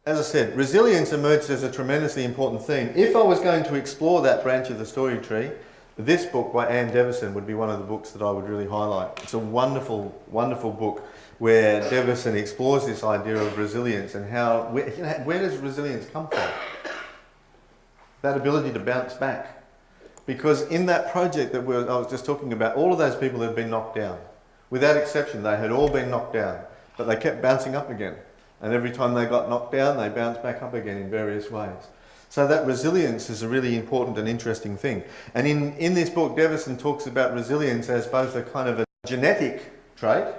as I said, resilience emerged as a tremendously important theme. If I was going to explore that branch of the story tree, this book by Anne Devison would be one of the books that I would really highlight. It's a wonderful, wonderful book where Devison explores this idea of resilience and where does resilience come from? That ability to bounce back. Because in that project that I was just talking about, all of those people had been knocked down. Without exception, they had all been knocked down, but they kept bouncing up again. And every time they got knocked down, they bounced back up again in various ways. So that resilience is a really important and interesting thing. And in this book, Devison talks about resilience as both a kind of a genetic trait,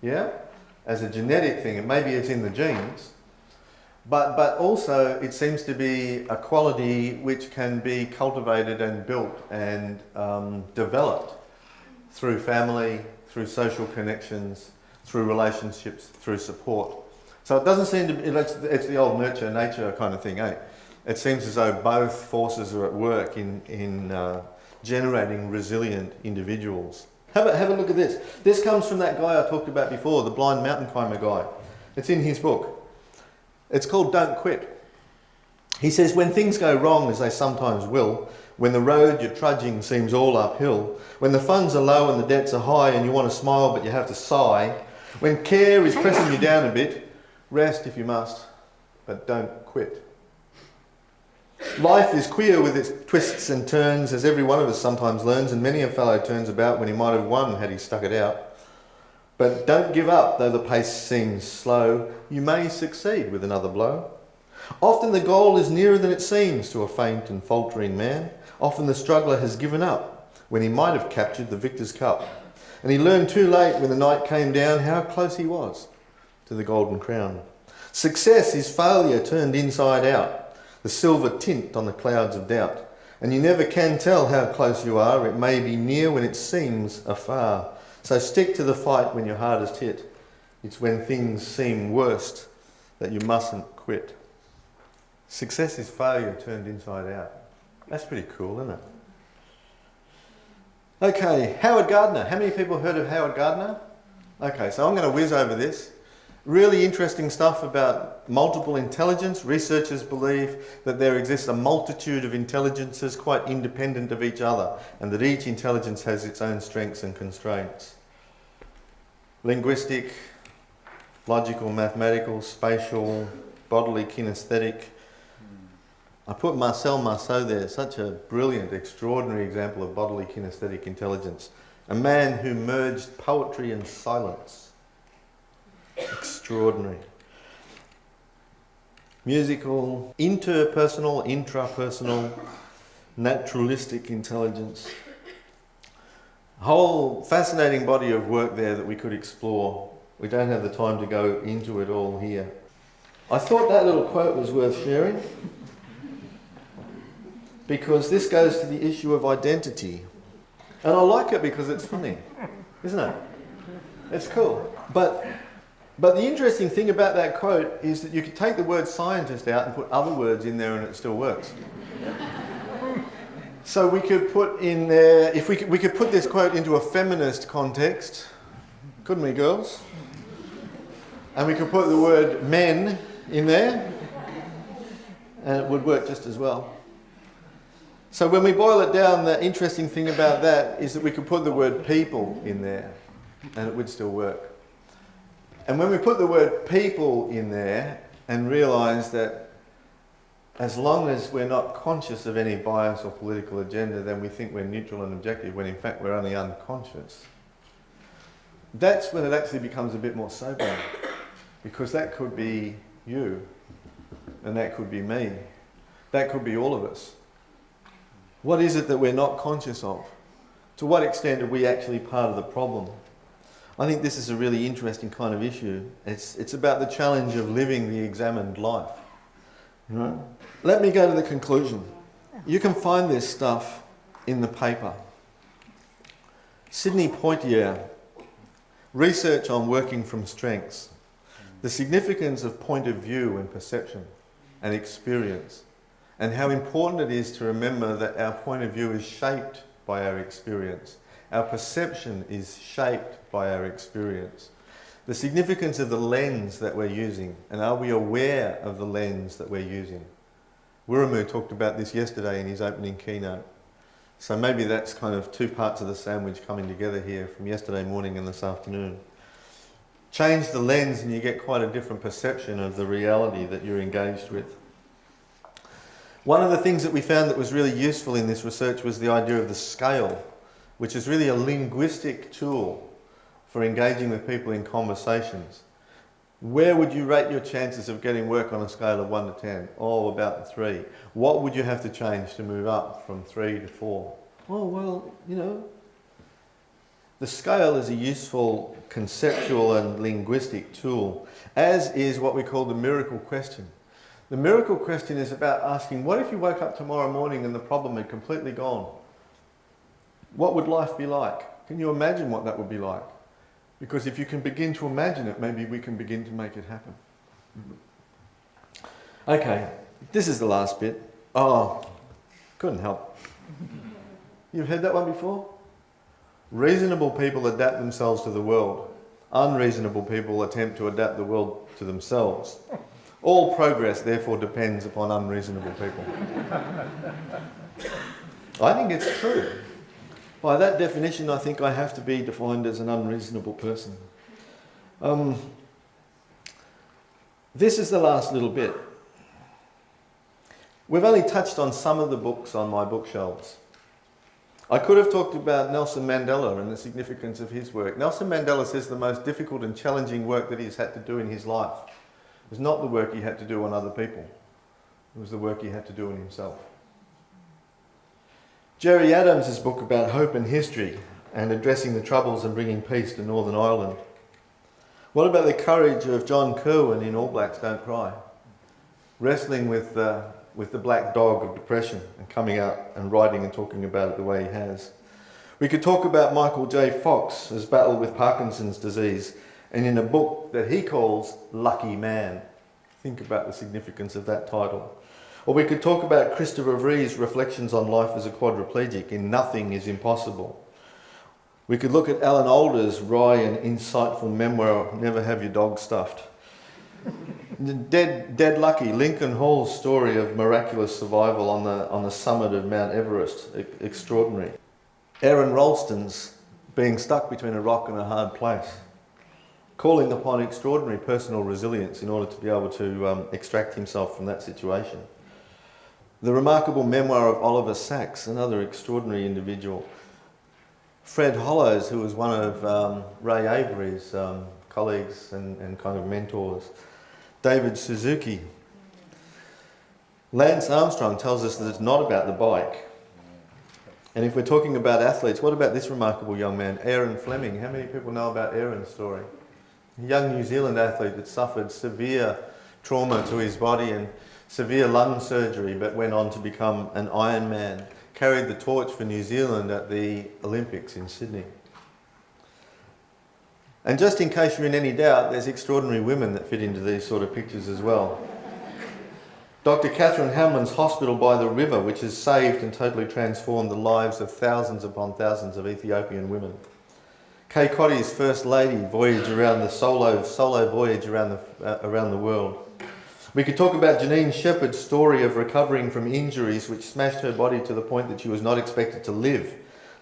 as a genetic thing, and maybe it's in the genes, but also it seems to be a quality which can be cultivated and built and developed through family, through social connections, through relationships, through support. So it doesn't seem to be, it's the old nurture nature kind of thing, eh? It seems as though both forces are at work in generating resilient individuals. Have a look at this. This comes from that guy I talked about before, the blind mountain climber guy. It's in his book. It's called Don't Quit. He says, when things go wrong, as they sometimes will, when the road you're trudging seems all uphill, when the funds are low and the debts are high and you want to smile but you have to sigh, when care is pressing you down a bit, rest if you must, but don't quit. Life is queer with its twists and turns, as every one of us sometimes learns, and many a fellow turns about when he might have won had he stuck it out. But don't give up, though the pace seems slow. You may succeed with another blow. Often the goal is nearer than it seems to a faint and faltering man. Often the struggler has given up when he might have captured the victor's cup. And he learned too late when the night came down how close he was to the golden crown. Success is failure turned inside out, the silver tint on the clouds of doubt. And you never can tell how close you are. It may be near when it seems afar. So stick to the fight when you're hardest hit. It's when things seem worst that you mustn't quit. Success is failure turned inside out. That's pretty cool, isn't it? Okay, Howard Gardner. How many people heard of Howard Gardner? Okay, so I'm going to whiz over this. Really interesting stuff about multiple intelligence. Researchers believe that there exists a multitude of intelligences quite independent of each other, and that each intelligence has its own strengths and constraints. Linguistic, logical, mathematical, spatial, bodily, kinesthetic. I put Marcel Marceau there, such a brilliant, extraordinary example of bodily kinesthetic intelligence. A man who merged poetry and silence. Extraordinary. Musical, interpersonal, intrapersonal, naturalistic intelligence. A whole fascinating body of work there that we could explore. We don't have the time to go into it all here. I thought that little quote was worth sharing because this goes to the issue of identity. And I like it because it's funny, isn't it? It's cool. But the interesting thing about that quote is that you could take the word scientist out and put other words in there and it still works. So we could put in there, if we could put this quote into a feminist context, couldn't we, girls? And we could put the word men in there and it would work just as well. So when we boil it down, the interesting thing about that is that we could put the word people in there and it would still work. And when we put the word people in there and realise that as long as we're not conscious of any bias or political agenda, then we think we're neutral and objective, when in fact we're only unconscious. That's when it actually becomes a bit more sobering, because that could be you, and that could be me. That could be all of us. What is it that we're not conscious of? To what extent are we actually part of the problem? I think this is a really interesting kind of issue. It's about the challenge of living the examined life. You know? Let me go to the conclusion. You can find this stuff in the paper. Sidney Poitier, Research on Working from Strengths. The significance of point of view and perception and experience, and how important it is to remember that our point of view is shaped by our experience. Our perception is shaped by our experience. The significance of the lens that we're using, and are we aware of the lens that we're using? Wuramu talked about this yesterday in his opening keynote. So maybe that's kind of two parts of the sandwich coming together here from yesterday morning and this afternoon. Change the lens and you get quite a different perception of the reality that you're engaged with. One of the things that we found that was really useful in this research was the idea of the scale, which is really a linguistic tool for engaging with people in conversations. Where would you rate your chances of getting work on a scale of 1 to 10? Oh, about 3. What would you have to change to move up from 3 to 4? Oh, well, you know, the scale is a useful conceptual and linguistic tool, as is what we call the miracle question. The miracle question is about asking, what if you woke up tomorrow morning and the problem had completely gone? What would life be like? Can you imagine what that would be like? Because if you can begin to imagine it, maybe we can begin to make it happen. Okay, this is the last bit. Oh, couldn't help. You've heard that one before? Reasonable people adapt themselves to the world. Unreasonable people attempt to adapt the world to themselves. All progress, therefore, depends upon unreasonable people. I think it's true. By that definition, I think I have to be defined as an unreasonable person. This is the last little bit. We've only touched on some of the books on my bookshelves. I could have talked about Nelson Mandela and the significance of his work. Nelson Mandela says the most difficult and challenging work that he's had to do in his life was not the work he had to do on other people. It was the work he had to do on himself. Jerry Adams' book about hope and history and addressing the troubles and bringing peace to Northern Ireland. What about the courage of John Kirwan in All Blacks Don't Cry? Wrestling with the black dog of depression and coming out and writing and talking about it the way he has. We could talk about Michael J. Fox's battle with Parkinson's disease and in a book that he calls Lucky Man. Think about the significance of that title. Or we could talk about Christopher Vree's reflections on life as a quadriplegic in Nothing is Impossible. We could look at Alan Alda's wry and insightful memoir, Never Have Your Dog Stuffed. Dead Lucky, Lincoln Hall's story of miraculous survival on the summit of Mount Everest, extraordinary. Aaron Ralston's being stuck between a rock and a hard place, calling upon extraordinary personal resilience in order to be able to extract himself from that situation. The remarkable memoir of Oliver Sacks, another extraordinary individual. Fred Hollows, who was one of Ray Avery's colleagues and kind of mentors. David Suzuki. Lance Armstrong tells us that it's not about the bike. And if we're talking about athletes, what about this remarkable young man, Aaron Fleming? How many people know about Aaron's story? A young New Zealand athlete that suffered severe trauma to his body and severe lung surgery, but went on to become an Ironman, carried the torch for New Zealand at the Olympics in Sydney. And just in case you're in any doubt, there's extraordinary women that fit into these sort of pictures as well. Dr. Catherine Hamlin's Hospital by the River, which has saved and totally transformed the lives of thousands upon thousands of Ethiopian women. Kay Cotty's First Lady voyage around the solo voyage around the world. We could talk about Janine Shepherd's story of recovering from injuries which smashed her body to the point that she was not expected to live,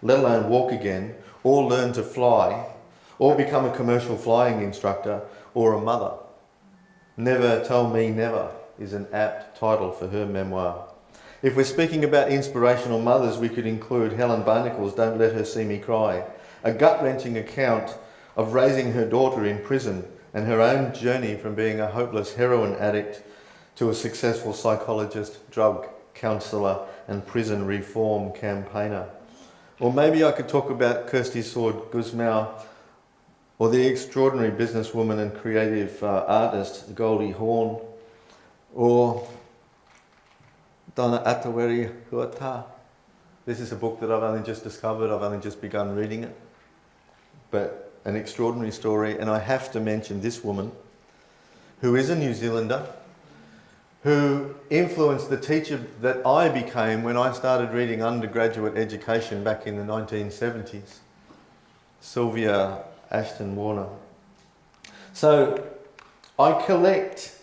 let alone walk again, or learn to fly, or become a commercial flying instructor, or a mother. Never Tell Me Never is an apt title for her memoir. If we're speaking about inspirational mothers, we could include Helen Barnacle's Don't Let Her See Me Cry, a gut-wrenching account of raising her daughter in prison and her own journey from being a hopeless heroin addict to a successful psychologist, drug counsellor and prison reform campaigner. Or maybe I could talk about Kirsty Sword Guzmau, or the extraordinary businesswoman and creative artist Goldie Hawn, or Donna Ataweri Huata. This is a book that I've only just discovered, I've only just begun reading it, but an extraordinary story. And I have to mention this woman, who is a New Zealander, who influenced the teacher that I became when I started reading undergraduate education back in the 1970s, Sylvia Ashton Warner. So I collect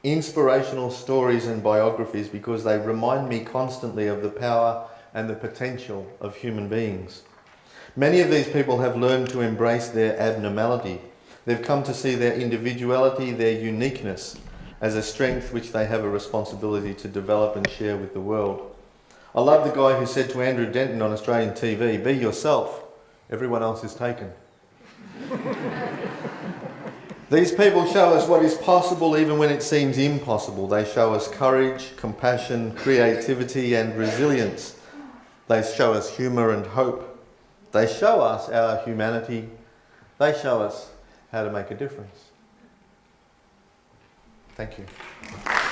inspirational stories and biographies because they remind me constantly of the power and the potential of human beings. Many of these people have learned to embrace their abnormality. They've come to see their individuality, their uniqueness, as a strength which they have a responsibility to develop and share with the world. I love the guy who said to Andrew Denton on Australian TV, "Be yourself, everyone else is taken." These people show us what is possible even when it seems impossible. They show us courage, compassion, creativity and resilience. They show us humour and hope. They show us our humanity. They show us how to make a difference. Thank you.